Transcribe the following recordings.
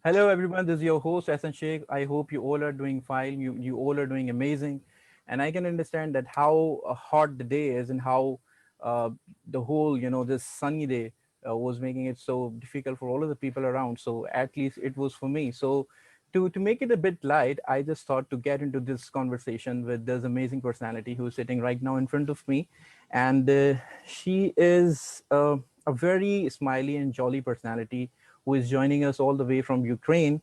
Hello, everyone. This is your host, Ehsan Sheikh. I hope you all are doing fine. You all are doing amazing. And I can understand that how hot the day is and how uh, the whole, this sunny day was making it so difficult for all of the people around. So at least it was for me. So to make it a bit light, I just thought to get into this conversation with this amazing personality who is sitting right now in front of me. And she is a very smiley and jolly personality who is joining us all the way from Ukraine.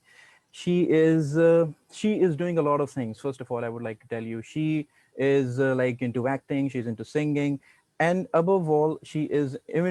She is doing a lot of things. First of all, I would like to tell you she is like into acting, she's into singing, and above all, she is an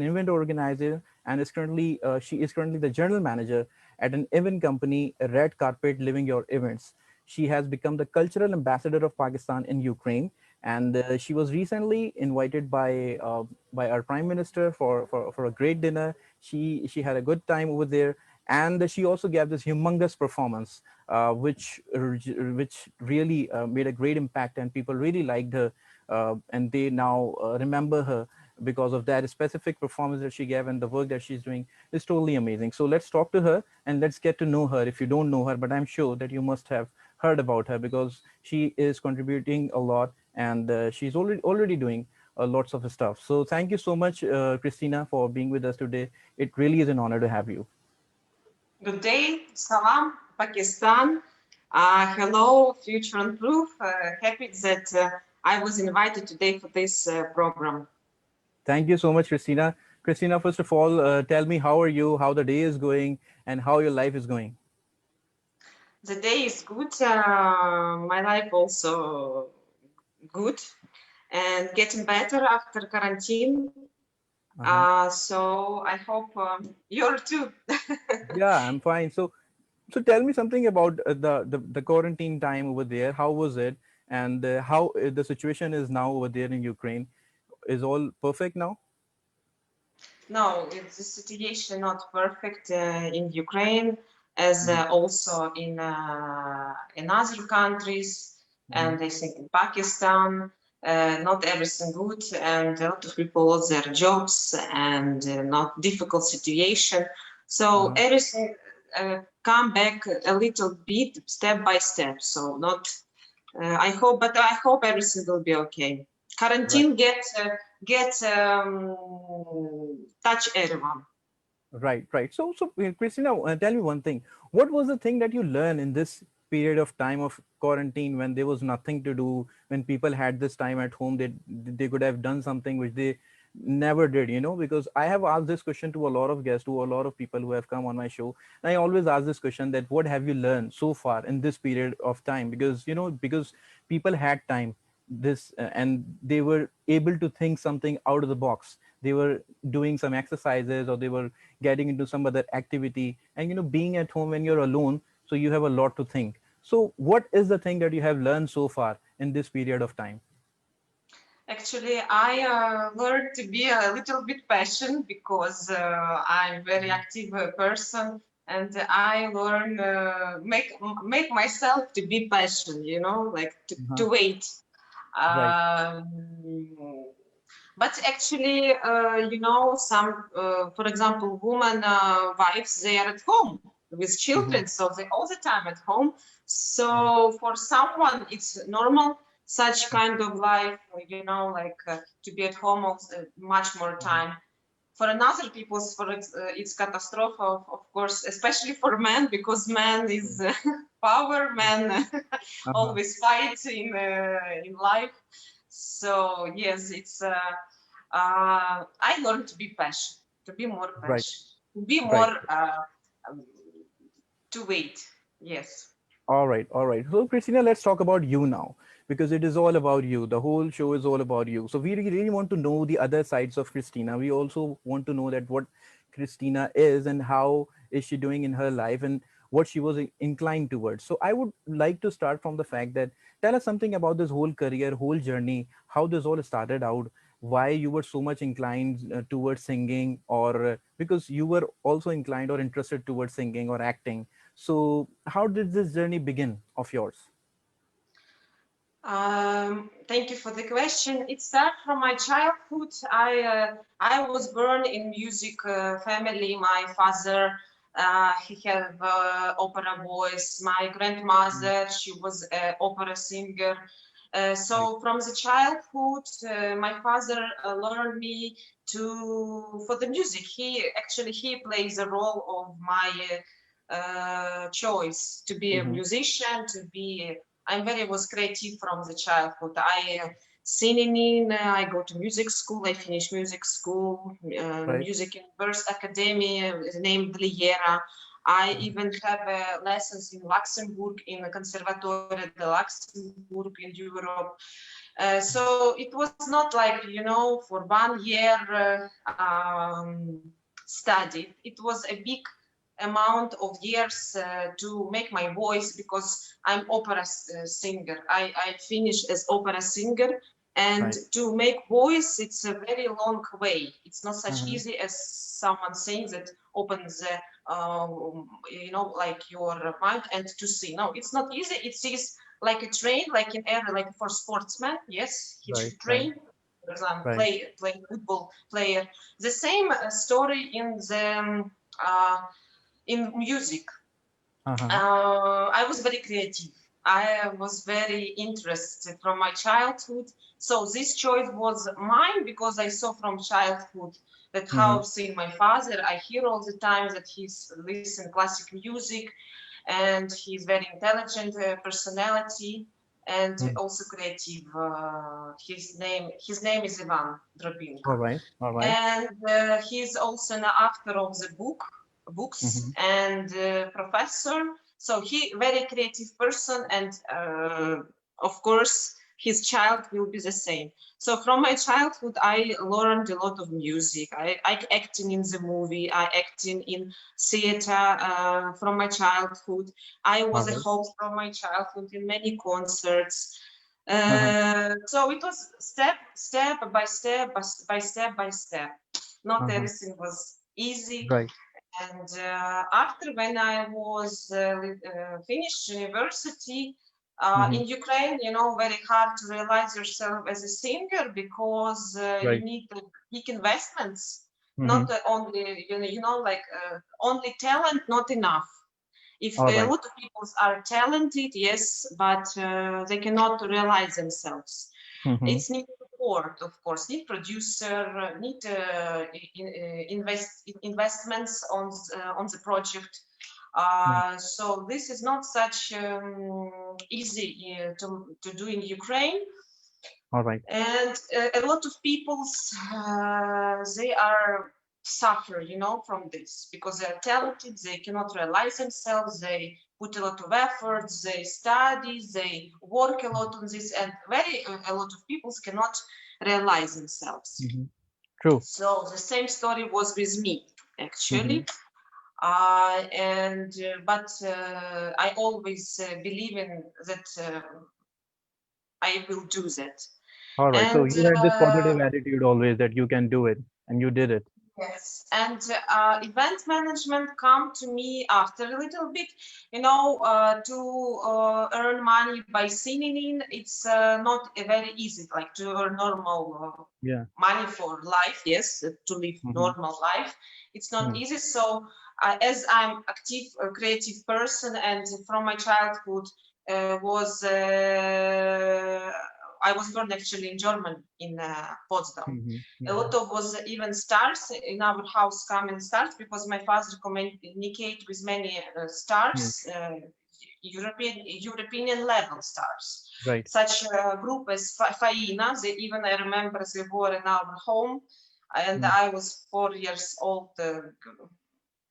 event organizer and is currently she is currently the general manager at an event company, Red Carpet Living Your Events. She has become the cultural ambassador of Pakistan in Ukraine, and she was recently invited by our prime minister for a great dinner. She had a good time over there, and she also gave this humongous performance, which really made a great impact, and people really liked her, and they now remember her because of that specific performance that she gave, and the work that she's doing is totally amazing. So let's talk to her and let's get to know her if you don't know her, but I'm sure that you must have heard about her because she is contributing a lot, and she's already doing lots of stuff. So thank you so much, Christina, for being with us today. It really is an honor to have you. Good day, salam, Pakistan. Hello, Future and Proof. Happy that I was invited today for this program. Thank you so much, Christina. Christina, first of all, tell me, how are you, how the day is going, and how your life is going. The day is good. My life also good and getting better after quarantine. Uh-huh. So I hope you're too. Yeah, I'm fine. So tell me something about the quarantine time over there. How was it, and how the situation is now over there in Ukraine? Is all perfect now? No, it's the situation not perfect in Ukraine, as Mm-hmm. also in other countries, Mm-hmm. and I think in Pakistan, not everything good, and a lot of people lost their jobs and not difficult situation. So Uh-huh. everything come back a little bit step by step. So not I hope, but I hope everything will be okay. Right. Quarantine get touch everyone. Right. So, Christina, tell me one thing. What was the thing that you learned in this period of time of quarantine when there was nothing to do, when people had this time at home, they could have done something which they never did, because I have asked this question to a lot of guests, to a lot of people who have come on my show. And I always ask this question that what have you learned so far in this period of time? Because people had time and they were able to think something out of the box. They were doing some exercises, or they were getting into some other activity, and being at home when you're alone, so you have a lot to think. So what is the thing that you have learned so far in this period of time? Actually, I learned to be a little bit patient because I'm very active person, and I learn make myself to be patient. You know, like Uh-huh. to wait. Right. Um, but actually, some, for example, women wives, they are at home with Mm-hmm. children, so they all the time at home. Right. So for someone, it's normal such kind of life, like to be at home also much more Mhm. time. For another people, it's catastrophe, of course, especially for men, because man is power. Man Uh-huh. always fights in life. So yes, it's I learned to be patient, to be more Right. patient, to be Right. more um, to wait. Yes. All right. So, Christina, let's talk about you now, because it is all about you. The whole show is all about you. So, we really want to know the other sides of Christina. We also want to know that what Christina is and how is she doing in her life and what she was inclined towards. So, I would like to start from the fact that tell us something about this whole career, whole journey, how this all started out, why you were so much inclined towards singing, or because you were also inclined or interested towards singing or acting. So, how did this journey begin of yours? Thank you for the question. It started from my childhood. I was born in music family. My father he have opera voice. My Mm. grandmother she was an opera singer. Right. So from the childhood, my father learned me to for the music. He plays a role of my choice to be a Mm-hmm. musician, to be I'm very was creative from the childhood. I singing. I go to music school. I finish music school, Right. music university academy named Liera. I Mm-hmm. even have lessons in Luxembourg in the Conservatoire de Luxembourg in Europe. So it was not like for 1 year study. It was a big amount of years to make my voice because I'm opera singer. I finished as opera singer, and Right. to make voice, it's a very long way. It's not such Mm-hmm. easy as someone saying that opens the like your mind and to sing. No, it's not easy. It is like a train, like in every like for sportsman. Yes, he Right. should Right. train. For example, Right. play football player. The same story uh, in music. Uh-huh. I was very creative. I was very interested from my childhood. So this choice was mine because I saw from childhood that Mm-hmm. how seeing my father, I hear all the time that he's listen classic music and he's very intelligent personality and Mm. also creative. His name is Ivan All Drobinka, right. All right. and he's also an author of the books Mm-hmm. and professor. So he very creative person, and of course his child will be the same. So from my childhood, I learned a lot of music. I acting in the movie, I acting in theater from my childhood. I All was a right. host from my childhood in many concerts. Uh-huh. So it was step by step. Not Uh-huh. everything was easy. Right. And after when I was finished university Mm-hmm. in Ukraine, very hard to realize yourself as a singer because you Right. need big investments. Mm-hmm. Not only like only talent, not enough. If All a right. lot of people are talented, yes, but they cannot realize themselves. Mm-hmm. It's need support, of course, need producer, need investments on the project. Mm. So this is not such easy to do in Ukraine, All right. and a lot of people's they are suffer from this because they're talented, they cannot realize themselves, they put a lot of effort, they study, they work a lot on this, and very a lot of people cannot realize themselves. Mm-hmm. True. So the same story was with me Mm-hmm. actually. And but I always believe in that I will do that. All right. So And you had this positive attitude always that you can do it, and you did it. yes, and event management come to me after a little bit. To earn money by singing, it's not very easy, like to earn normal Yeah. money for life. Yes, to live Mm-hmm. normal life, it's not Mm. easy. So, as I'm active, creative person, and from my childhood was I was born actually in Germany in Potsdam. Mm-hmm. A Mm-hmm. lot of was even stars in our house coming stars because my father communicate with many Mm. stars, European level stars, Right. such a group as Faina. They even I remember they were in our home, and Mm. I was 4 years old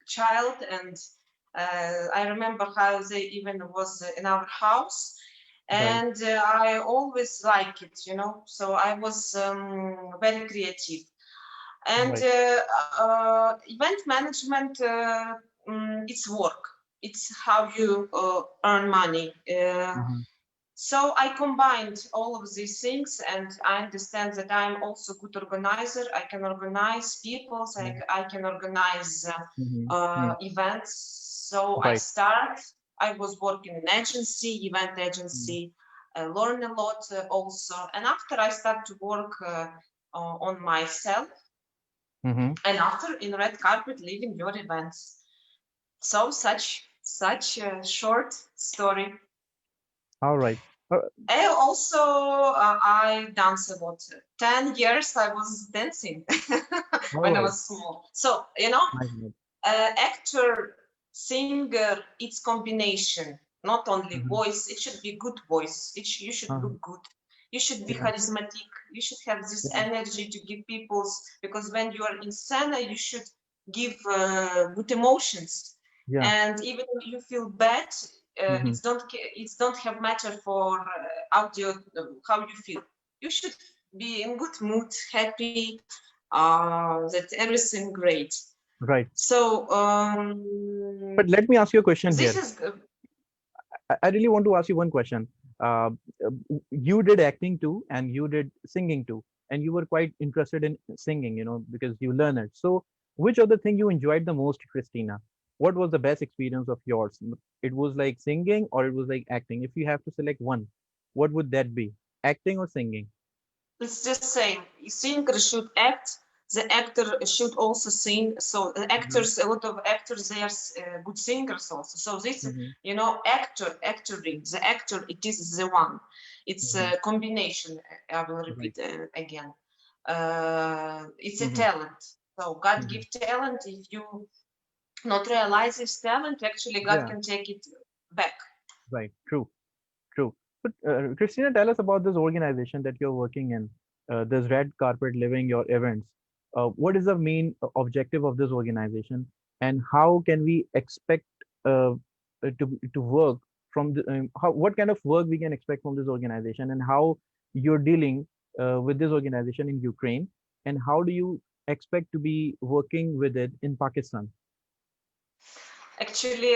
child, and I remember how they even was in our house, Right. and I always like it, So I was very creative, and Right. event management. It's work. It's how you earn money. Mm-hmm. So I combined all of these things, and I understand that I'm also good organizer. I can organize people, Yeah. I can organize Mm-hmm. Mm. events. So I Right. start. I was working in agency, event Mm. agency. learn a lot also. And after I start to work on myself, Mm-hmm. and after in red carpet living your events. So such a short story. All right. Uh, And also, I dance a lot. 10 years I was dancing all when I right. was small. So you know, Nice, nice. actor, singer, it's combination. Not only Mm-hmm. voice, it should be good voice. You should Uh-huh. look good. You should be Yeah. charismatic. You should have this Yeah. energy to give people's, because when you are in scena, you should give good emotions. Yeah. And even if you feel bad, Mm-hmm. it's don't have matter for audio how you feel. You should be in good mood, happy, that everything great. Right. So But let me ask you a question this here. is I really want to ask you one question. You did acting too, and you did singing too, and you were quite interested in singing, because you learn it. So, which other thing you enjoyed the most, Christina? What was the best experience of yours? It was like singing, or it was like acting? If you have to select one, what would that be? Acting or singing? it's just saying singer should act. The actor should also sing. So the Hmm. actors, a lot of actors, they are good singers also. So this, Hmm. actoring. The actor, it is the one. It's Hmm. a combination. I will Right. repeat again. It's a Hmm. talent. So God Hmm. give talent. If you not realize this talent, actually God Yeah. can take it back. Right. True. True. But Christina, tell us about this organization that you're working in, this Red Carpet Living Your Events. What is the main objective of this organization, and how can we expect to work from the what kind of work we can expect from this organization, and how you're dealing with this organization in Ukraine, and how do you expect to be working with it in Pakistan? Actually,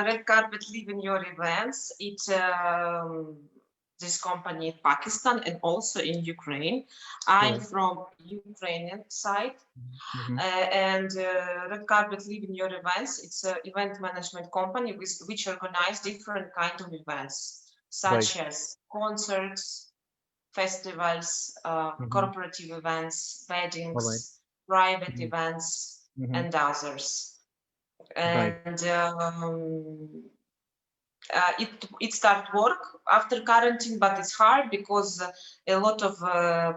red carpet live in your events. It's this company in Pakistan and also in Ukraine. I'm Right. from Ukrainian side, Mm-hmm. and red carpet live in your events. It's an event management company which organize different kind of events, Right. such as concerts, festivals, Mm-hmm. corporative events, All right. weddings, private Mm-hmm. events, Mm-hmm. and others. Right. And it start work after quarantine, but it's hard because a lot of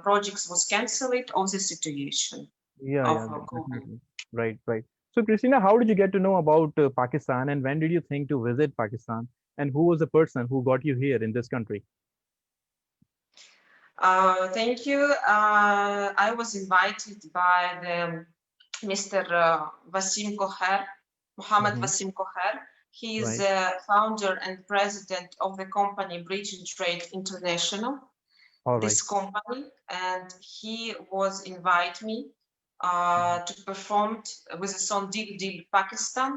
projects was cancelled of the situation Yeah, of yeah, COVID. definitely. Right, right. So, Christina, how did you get to know about Pakistan, and when did you think to visit Pakistan? And who was the person who got you here in this country? Thank you. I was invited by the Mr. Wasim Koher, Mohammed Mm-hmm. Wasim Koher. He is Right. the founder and president of the company Bridge and Trade International, All right. this company, and he was invite me Mhm. to perform with a song Deal Deal Pakistan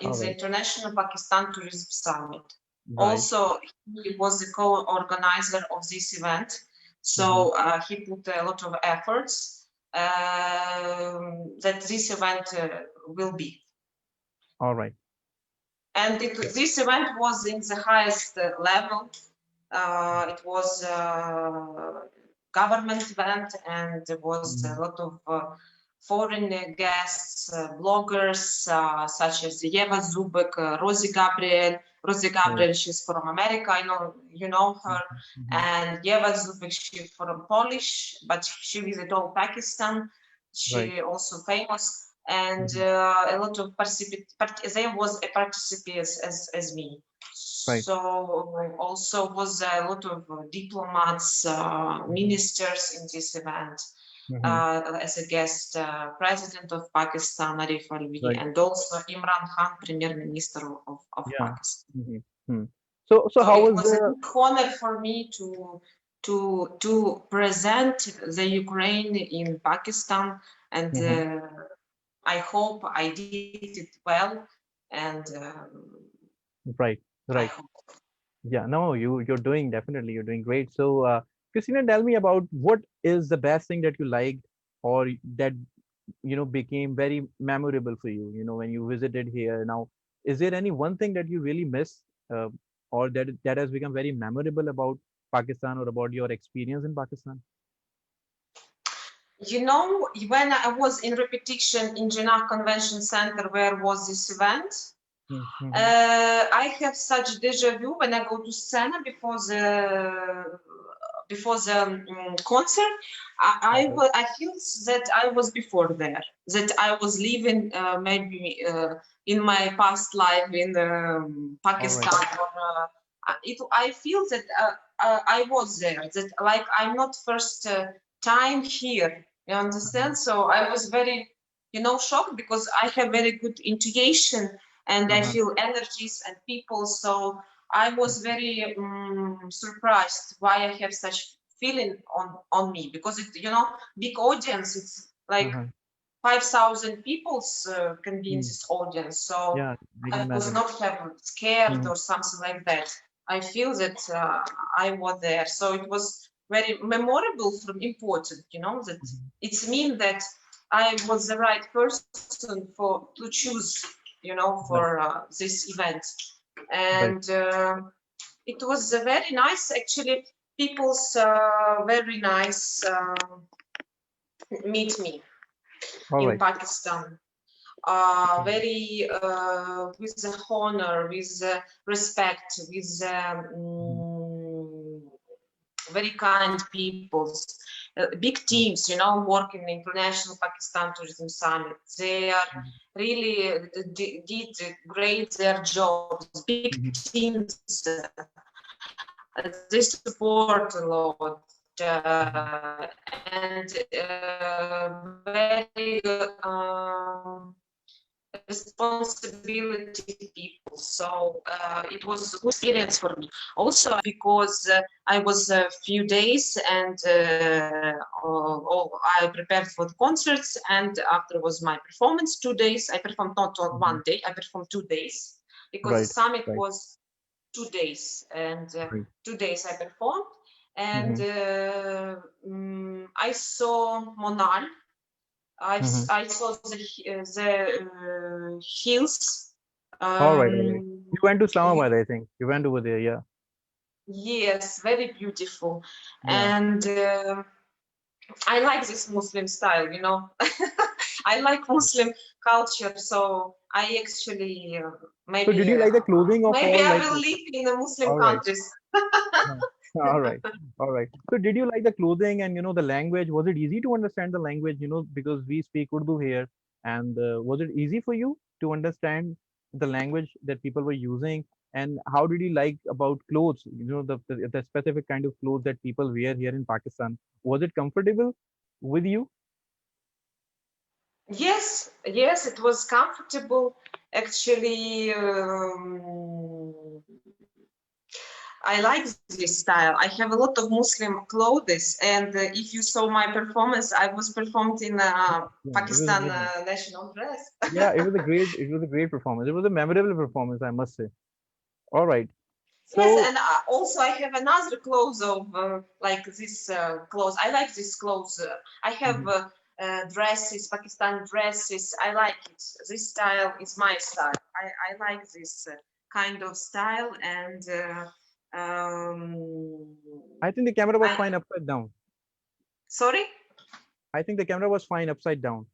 in All the right. International Pakistan Tourism Summit. Right. Also, he was the co-organizer of this event, Mm-hmm. so he put a lot of efforts that this event will be. All right. And Yeah. this event was in the highest level. It was government event, and there was a Mm-hmm. lot of foreign guests, bloggers such as Eva Zubek, Rosie Gabriel. Rosie Right. Gabriel, she's from America. I know you know her, Mm-hmm. and Eva Zubek, she's from Polish, but she visited all Pakistan. Right. She also famous, and Mm-hmm. a lot of there was a participants as me. Right. So also was a lot of diplomats, Mm-hmm. ministers in this event. Mm-hmm. As a guest, President of Pakistan Arif Alvi, Right. and also Imran Khan, Premier Minister of Yeah. Pakistan. Mm-hmm. Hmm. So So how it was was a the? big honor for me to present the Ukraine in Pakistan, and Mm-hmm. I hope I did it well, and Right. I Right. hope. Yeah, no, you're doing definitely you're doing great. So, Christina, tell me about what is the best thing that you liked, or that became very memorable for you. When you visited here. Now, is there any one thing that you really miss? Uh, or that has become very memorable about Pakistan or about your experience in Pakistan? You know, when I was in repetition in Jinnah Convention Center, where was this event, Mm-hmm. I have such deja vu when I go to Sena before the concert. I feel that I was before there, that I was living maybe in my past life in All right. Pakistan, or I feel that I was there. That like I'm not first time here. You Uh-huh. understand? So I was very, shocked because I have very good intuition and I Uh-huh. feel energies and people. So I was very surprised why I have such feeling on me, because big audience. It's like Uh-huh. 5,000 people can be in Mm. this audience. So Yeah, I can I was imagine. not have scared Mm-hmm. or something like that. I feel that I was there. So it was very memorable from important, that Mm-hmm. it's mean that I was the right person to choose, for Right. this event. Right. And it was very nice, actually. People's very nice meet me All in right. Pakistan. Very with the honor, with respect, with Mm-hmm. very kind peoples. Big teams, working in International Pakistan Tourism Summit. They are really did great their jobs. Big Mm-hmm. teams, they support a lot, Mm-hmm. and very responsibility people. So it was a good experience for me. Also, because I was a few days and I prepared for the concerts, and after was my performance 2 days. I performed not on Mm-hmm. one day, I performed 2 days, because the Right. summit Right. was 2 days, and Right. 2 days I performed. And Mm-hmm. I saw Monal. Mm-hmm. I saw the hills. All right. All right. Um, You went to you, Islamabad, I think. You went over there, yeah. yes, very beautiful, Yeah. and I like this Muslim style. I like Muslim culture, so I actually So did you like the clothing of maybe all I like will live in the Muslim all right. countries. Uh, all right. All right. So did you like the clothing and the language? Was it easy to understand the language, because we speak Urdu here, and was it easy for you to understand the language that people were using? And how did you like about clothes? The specific kind of clothes that people wear here in Pakistan. Was it comfortable with you? Yes, yes, it was comfortable. Actually, I like this style. I have a lot of Muslim clothes, and if you saw my performance, I was performed in Yeah, it was Pakistan amazing. national dress. Yeah, it was a great performance. It was a memorable performance, I must say. All right. Yes, So, and also I have another clothes of like this clothes. I like this clothes. I have mhm, dresses, Pakistan dresses. I like it. This style is my style. I like this kind of style, and I think the camera was I fine upside down. sorry. I think the camera was fine upside down.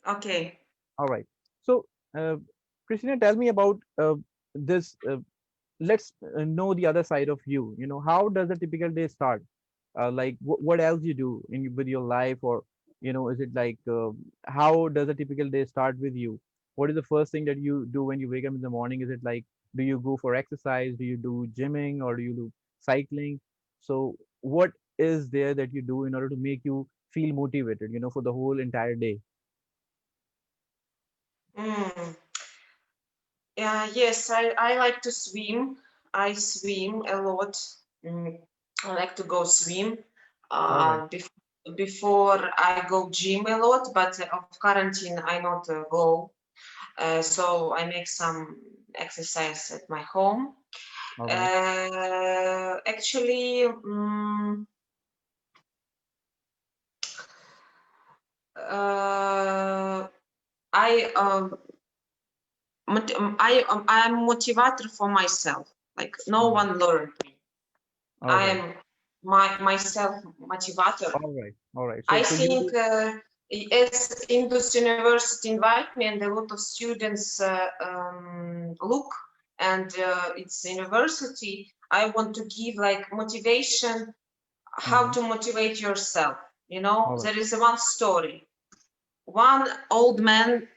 Okay. All right. So, uh, Christina, tell me about this. Let's know the other side of you. How does a typical day start? Like, what else you do with your life, or is it like how does a typical day start with you? What is the first thing that you do when you wake up in the morning? Is it like, do you go for exercise? Do you do gymming, or do you do cycling? So, what is there that you do in order to make you feel motivated, for the whole entire day? Mm. Yes, I like to swim. I swim a lot. Mm, I like to go swim. All right. Before I go gym a lot, but of quarantine I not go. So I make some exercise at my home. All right. Actually, uh, I I'm motivator for myself. Like no one learned me. All I right. am myself motivator. All right. I So you think as Indus University invite me and a lot of students look and it's university, I want to give like motivation, how to motivate yourself. You know, all right. there is one story. One old man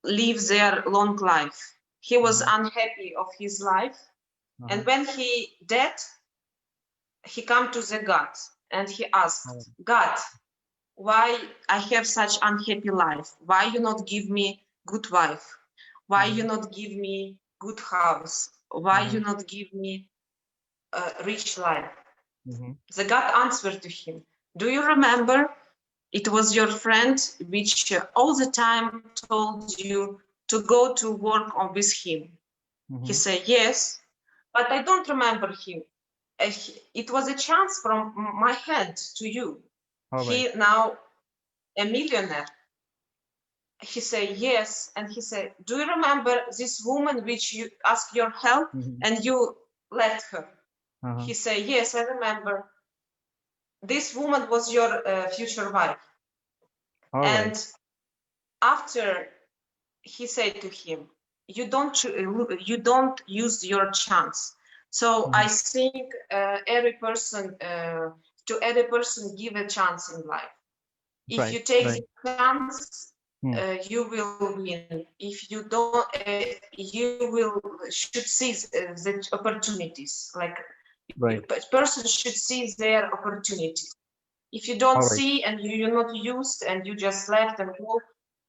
lives their long life. He was unhappy of his life. And when he dead, he come to the God and he asked, God, why I have such unhappy life? Why you not give me good wife? Why you not give me good house? Why you not give me a rich life? The God answered to him, do you remember it was your friend which all the time told you to go to work on with him? He said, yes, but I don't remember him. It was a chance from my hand to you. All right. He now a millionaire. He said, yes. And he said, do you remember this woman which you asked your help and you left her? He said, yes, I remember. This woman was your future wife. All right. And after he said to him, you don't use your chance. So I think every person to every person give a chance in life. If Right. you take Right. the chance, Hmm. you will win. If you don't, you will should seize the opportunities. Like Right. person should seize their opportunities. If you don't All right. see and you're not used and you just left and go,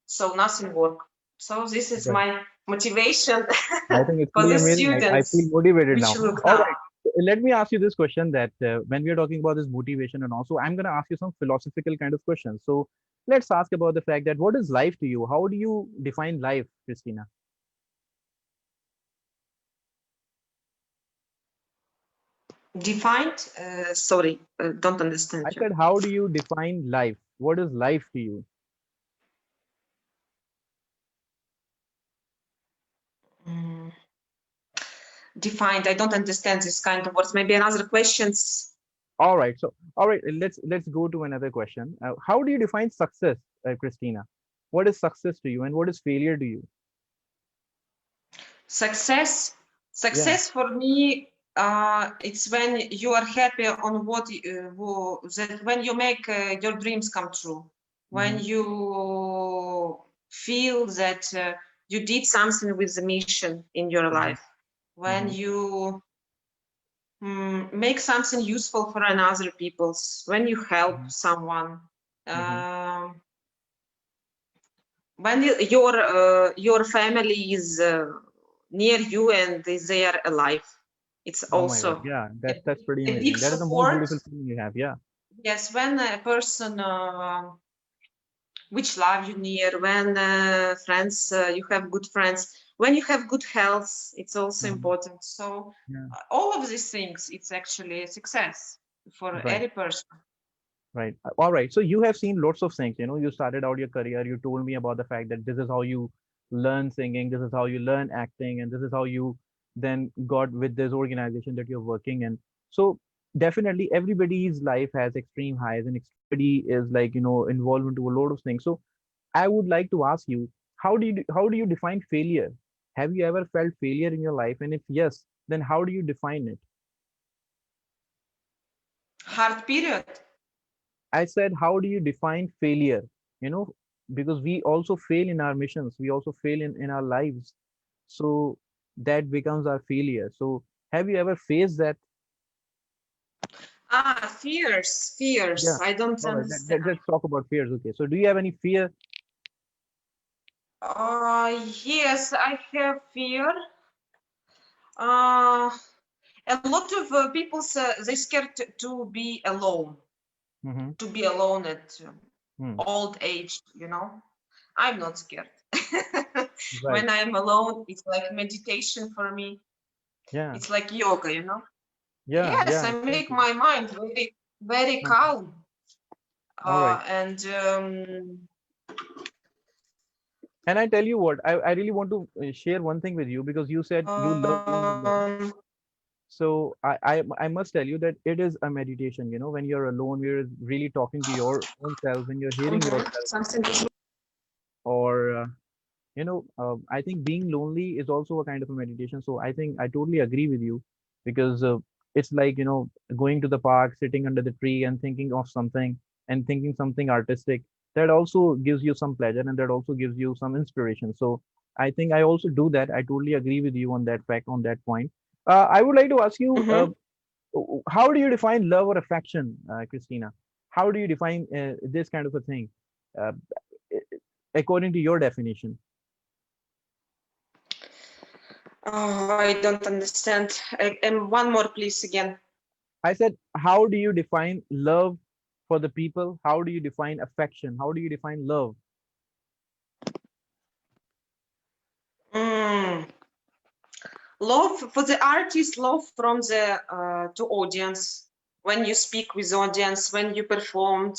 so nothing work. So this is Right. my motivation I think it's for pretty the amazing. I feel students motivated now. which look All now. right. Let me ask you this question that when we are talking about this motivation and also, I'm going to ask you some philosophical kind of questions. So let's ask about the fact that what is life to you? How do you define life, Christina? Defined? Sorry, don't I understand you. said, how do you define life? What is life to you? Mm, defined. I don't understand this kind of words. Maybe another questions. All right. So, all right, let's go to another question. How do you define success, Christina? What is success to you, and what is failure to you? Success. Yeah. Success for me, it's when you are happy on what that when you make your dreams come true. When Mm-hmm. you feel that you did something with the mission in your life. When Mm-hmm. you make something useful for another people's. When you help someone. Mm-hmm. Um, when your family is near you and they are alive, it's Oh my God. also Yeah, a, that's pretty a big amazing. That is the most support. beautiful feeling you have. Yeah. Yes, when a person which love you near, when friends you have good friends, when you have good health, it's also Mm-hmm. important. So Yeah. all of these things, it's actually a success for Right. every person. Right. All right. So you have seen lots of things. You started out your career. You told me about the fact that this is how you learn singing, this is how you learn acting, and this is how you then got with this organization that you're working in. So definitely everybody's life has extreme highs and everybody is like, involved into a lot of things. So I would like to ask you, how do you define failure? Have you ever felt failure in your life? And if yes, then how do you define it? Hard period. I said, how do you define failure? You know, because we also fail in our missions, we also fail in our lives. So that becomes our failure. So have you ever faced that? Fears. Yeah. I don't All right. understand. Let's talk about fears. Okay. So do you have any fear? Yes, I have fear. Uh, a lot of people they scared to be alone, Mm-hmm. at Hmm. old age. I'm not scared. Right. When I'm alone, it's like meditation for me. Yeah. It's like yoga. Yeah. Yes, Yeah. I make Exactly. my mind very, very Uh-huh. calm. All right. And And I tell you what, I really want to share one thing with you, because you said you love being alone. Um, So I must tell you that it is a meditation, when you're alone, you're really talking to your own self, when you're hearing yourself, Something. or I think being lonely is also a kind of a meditation. So I think I totally agree with you, because it's like, going to the park, sitting under the tree and thinking of something, and thinking something artistic, that also gives you some pleasure, and that also gives you some inspiration. So I think I also do that. I totally agree with you on that fact, on that point. I would like to ask you, Mhm. how do you define love or affection, Christina? How do you define this kind of a thing, uh, according to your definition? Oh, I don't understand. And one more, please, again. I said, how do you define love for the people? How do you define affection? How do you define love? Mm. Love for the artist, love from the to audience. When you speak with audience, when you performed,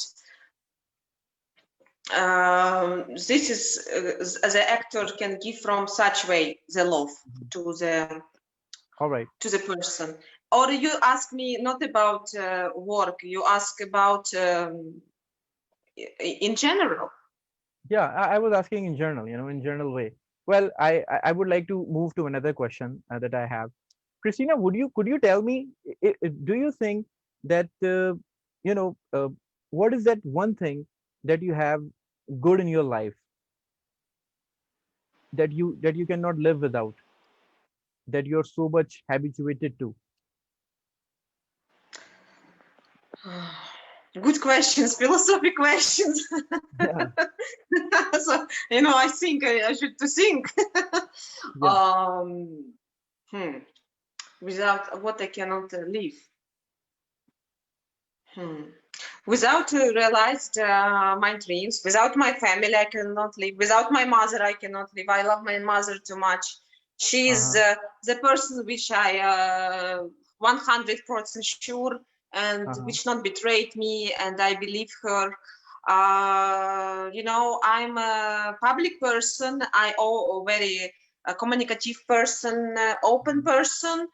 this is the actor can give from such way the love Mhm. to the All right. to the person. Or you ask me not about work, you ask about in general. Yeah, I was asking in general, in general way. Well, I would like to move to another question that I have. Christina, could you tell me, do you think that, you know, uh, what is that one thing that you have good in your life, that you cannot live without, that you're so much habituated to? Good questions, philosophy questions. Yeah, So I think I should to think. yeah. um, hmm. Without what I cannot live. Hmm. Without realized my dreams, without my family, I cannot live. Without my mother, I cannot live. I love my mother too much. She is Uh-huh. the person which I 100% sure and Uh-huh. which not betrayed me, and I believe her. I'm a public person. I a very communicative person, open Mhm. person,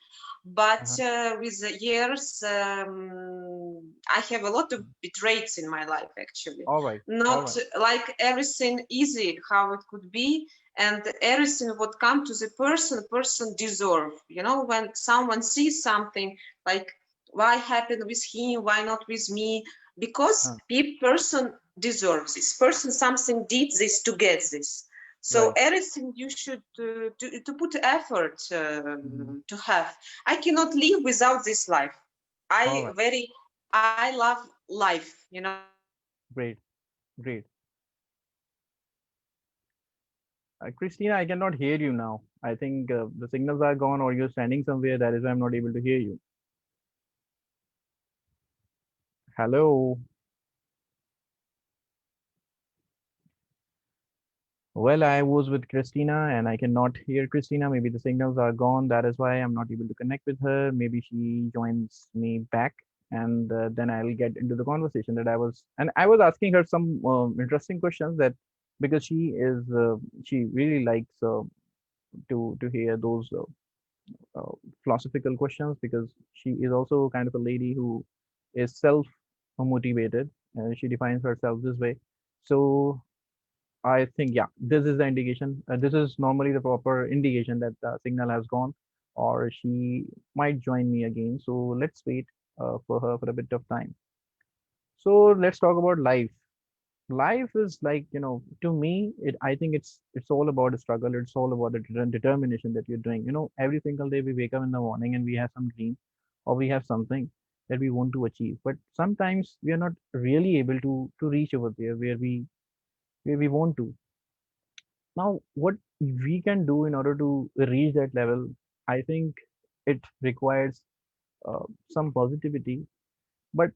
but Uh-huh. with the years, I have a lot of betrayals in my life, actually. All right. All Not right. like everything easy, how it could be, and everything what come to the person deserve. When someone sees something like why happened with him, why not with me? Because Uh, person deserves this. Person something did this to get this. So right. everything you should to put effort Mhm. to have. I cannot live without this life. All right. I love life. Great. Great. Christina, I cannot hear you now. I think the signals are gone, or you're standing somewhere. That is why I'm not able to hear you. Hello. Well, I was with Christina and I cannot hear Christina. Maybe the signals are gone. That is why I'm not able to connect with her. Maybe she joins me back, and then I'll get into the conversation that I was asking her some interesting questions, that because she really likes to hear those philosophical questions, because she is also kind of a lady who is self motivated. She defines herself this way. So I think, yeah, this is the indication. This is normally the proper indication that the signal has gone, or she might join me again. So let's wait for her for a bit of time. So let's talk about life. Life is like, to me, I think it's all about a struggle. It's all about the determination that you're doing. Every single day we wake up in the morning and we have some dream, or we have something that we want to achieve. But sometimes we are not really able to reach over there where we want to. Now, what we can do in order to reach that level, I think it requires some positivity, but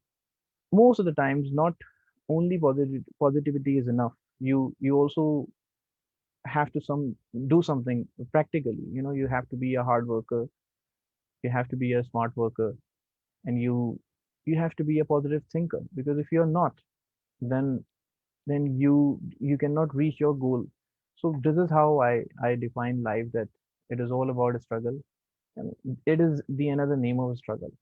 most of the times, not only positivity is enough. You also have to some do something practically. You have to be a hard worker, you have to be a smart worker, and you have to be a positive thinker. Because if you're not, then you cannot reach your goal. So this is how I define life, that it is all about a struggle, and it is the another name of a struggle.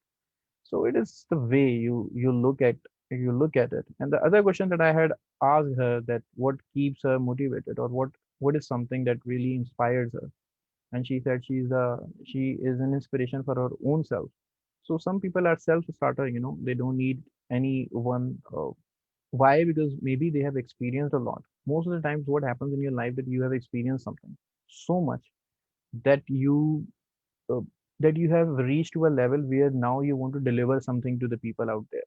So it is the way you look at it. And the other question that I had asked her, that what keeps her motivated, or what is something that really inspires her, and she said she is an inspiration for her own self. So some people are self starter, they don't need anyone. Why? Because maybe they have experienced a lot. Most of the times what happens in your life, that you have experienced something so much that uh, you have reached to a level where now you want to deliver something to the people out there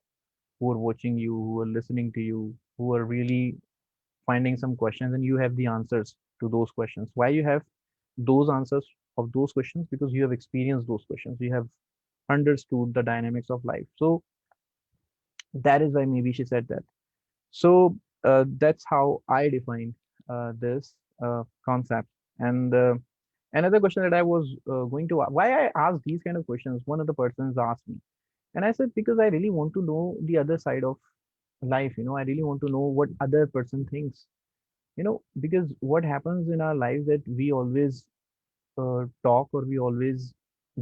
who are watching you, who are listening to you, who are really finding some questions, and you have the answers to those questions. Why you have those answers of those questions? Because you have experienced those questions, you have understood the dynamics of life. So that is why maybe she said that. So that's how I define this concept. And another question that I was going to why I asked these kind of questions, one of the persons asked me, and I said, because I really want to know the other side of life. I really want to know what other person thinks. Because what happens in our life, that we always talk, or we always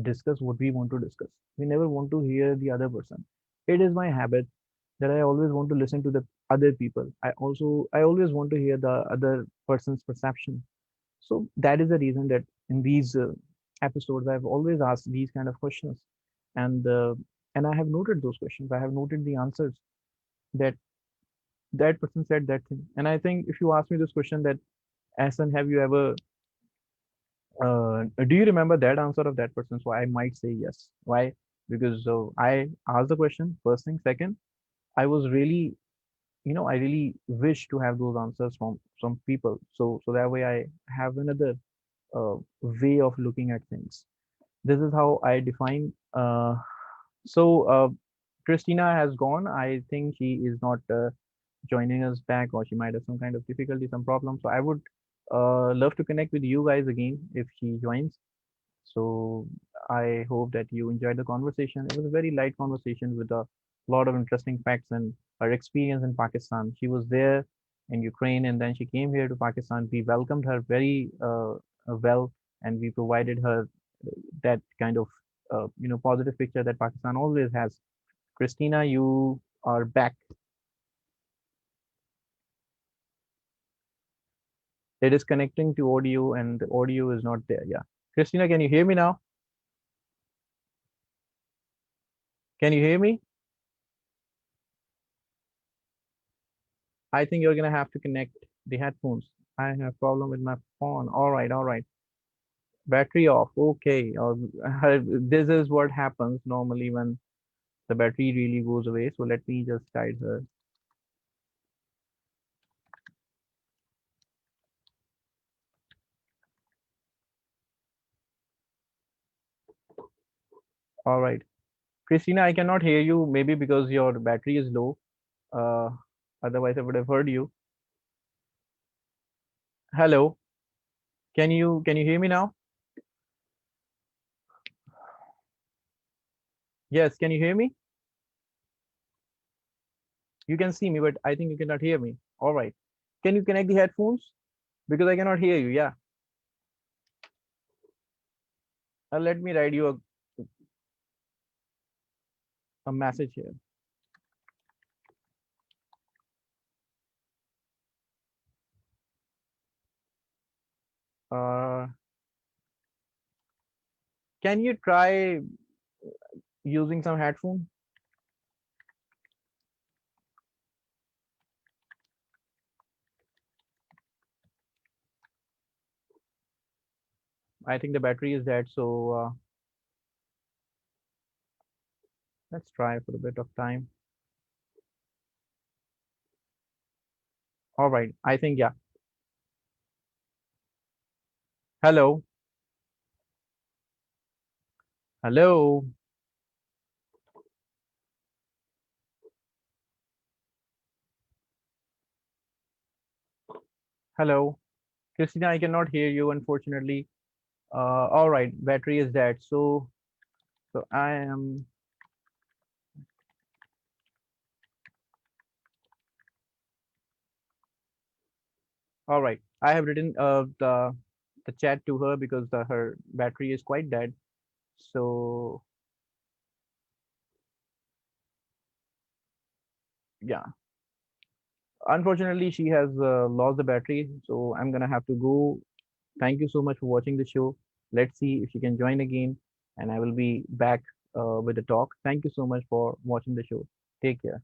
discuss what we want to discuss. We never want to hear the other person. It is my habit that I always want to listen to the other people. I always want to hear the other person's perception. So that is the reason that in these episodes I've always asked these kind of questions, and uh, and I have noted those questions. I have noted the answers, that that person said that thing. And I think if you ask me this question, that Ahsan, have you ever do you remember that answer of that person? So I might say yes. Why? Because I asked the question first thing. Second, I was really, I really wish to have those answers from some people. So that way I have another way of looking at things. This is how I define. So Christina has gone. I think she is not joining us back, or she might have some kind of difficulty, some problem. So I would love to connect with you guys again if she joins. So I hope that you enjoyed the conversation. It was a very light conversation with a lot of interesting facts and her experience in Pakistan. She was there in Ukraine, and then she came here to Pakistan. We welcomed her very well, and we provided her that kind of positive picture that Pakistan always has. Christina, you are back. It is connecting to audio, and the audio is not there. Yeah, Christina, can you hear me now? Can you hear me? I think you're gonna have to connect the headphones. I have problem with my phone. All right, all right. Battery off. Okay. This is what happens normally when the battery really goes away. So let me just guide her. All right. Christina, I cannot hear you. Maybe because your battery is low. Uh, Otherwise I would have heard you. Hello. Can you hear me now? Yes. Can you hear me? You can see me, but I think you cannot hear me. All right. Can you connect the headphones? Because I cannot hear you. Yeah. Let me write you a message here. Uh, can you try using some headphone? I think the battery is dead, so let's try for a bit of time. All right, I think yeah. Hello, hello, hello. Christina, I cannot hear you, unfortunately. All right, battery is dead. So I am. All right. I have written the chat to her because her battery is quite dead. So yeah, unfortunately she has lost the battery. So I'm gonna have to go. Thank you so much for watching the show. Let's see if she can join again, and I will be back with the talk. Thank you so much for watching the show. Take care.